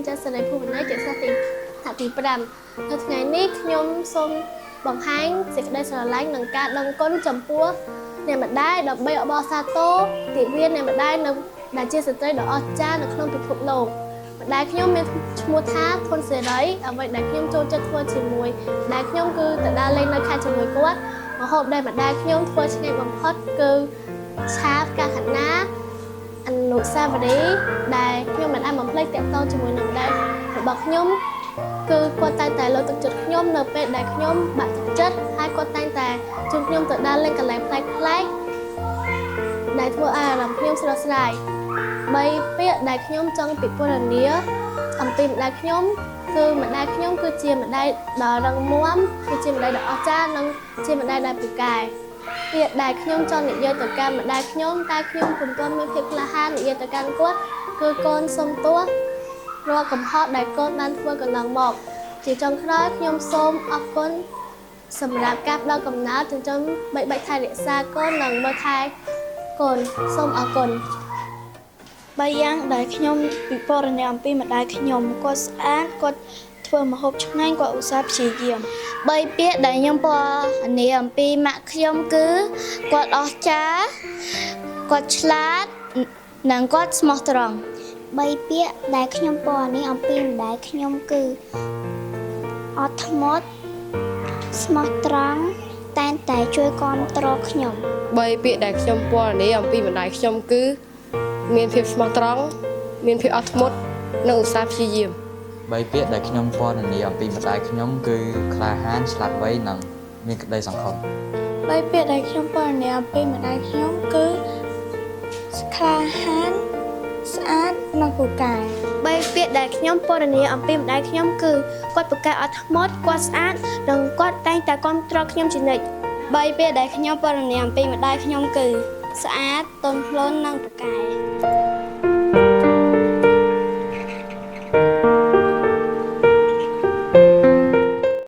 ចាសរីភូមិណៃជាសាស្ទីទី5នៅថ្ងៃនេះខ្ញុំសូមបង្ហាញសេចក្តីស្រឡាញ់និងការដឹងគុណចំពោះអ្នកម្ដាយដ៏បីអបអរសាទរទិវាអ្នកម្ដាយនៅដែលជាស្ត្រីដ៏អស្ចារ្យនៅក្នុងពិភពលោកម្ដាយខ្ញុំមានឈ្មោះថាធុនសេរីអ្វីដែលខ្ញុំចូលចិត្តធ្វើជាមួយម្ដាយខ្ញុំគឺទៅដើរលេងនៅខេត្តជាមួយគាត់ម្ហូបដែលម្ដាយខ្ញុំធ្វើឆ្ងាញ់បំផុតគឺឆាផ្កាខាត់ណាអនុស្សាវរីយ៍ដែលខ្ញុំមិនអាចបំភ្លេចទាក់ទងជាមួយនឹងម្ដាយរបស់ខ្ញុំគឺគាត់តែងតែលើកទឹកចិត្តខ្ញុំនៅពេលដែលខ្ញុំបាក់ទឹកចិត្តហើយគាត់តែងតែជូនខ្ញុំទៅដើរលេងកន្លែងប្លែកៗដែលធ្វើឲ្យអារម្មណ៍ខ្ញុំស្រស់ស្រាយ3ពាក្យដែលខ្ញុំចង់ពិពណ៌នាអំពីម្ដាយខ្ញុំគឺម្ដាយខ្ញុំគឺជាម្ដាយដ៏រឹងមាំគឺជាម្ដាយដ៏អស្ចារ្យនិងជាម្ដាយដែលពូកែពាក្យដែលខ្ញុំចង់និយាយទៅកាន់ម្ដាយខ្ញុំតែខ្ញុំពុំទាន់មានភាពក្លាហាននិយាយទៅកាន់គាត់គឺកូនសុំទោសរាល់កំហុសដែលកូនបានធ្វើកន្លងមកជាចុងក្រោយខ្ញុំសូមអរគុណសម្រាប់ការផ្ដល់កំណើតចិញ្ចឹមបីបាច់ថែរក្សាកូននិងមើលថែកូនសូមអរគុណ3យ៉ាងដែលខ្ញុំពិពណ៌នាអំពីម្ដាយខ្ញុំគាត់ស្អាតគាត់ធ្វើម្ហូបឆ្ងាញ់គាត់ឧស្សាហ៍ព្យាយាម3ពាក្យដែលខ្ញុំពណ៌នាអំពីម៉ាក់ខ្ញុំគឺគាត់អស្ចារ្យគាត់ឆ្លាតនិងគាត់ស្មោះត្រង់3ពាក្យដែលខ្ញុំពណ៌នាអំពីម្ដាយខ្ញុំគឺអត់ធ្មត់ស្មោះត្រង់តែងតែជួយគាំទ្រខ្ញុំ3ពាក្យដែលខ្ញុំពណ៌នាអំពីម្ដាយខ្ញុំគឺមានភាពស្មោះត្រង់មានភាពអត់ធ្មត់និងឧស្សាហ៍ព្យាយាម3ពាក្យដែលខ្ញុំពណ៌នាអំពីម្ដាយខ្ញុំគឺក្លាហានឆ្លាតវៃនិងមានក្តីសង្ឃឹម3ពាក្យដែលខ្ញុំពណ៌នាអំពីម្ដាយខ្ញុំគឺក្លាហានស្អាតនិងពូកែ3ពាក្យដែលខ្ញុំពណ៌នាអំពីម្ដាយខ្ញុំគឺគាត់ពូកែអត់ធ្មត់គាត់ស្អាតនិងគាត់តែងតែគាំទ្រខ្ញុំជានិច្ច3ពាក្យដែលខ្ញុំពណ៌នាអំពីម្ដាយខ្ញុំគឺស្អាតទន់ភ្លន់និងពូកែ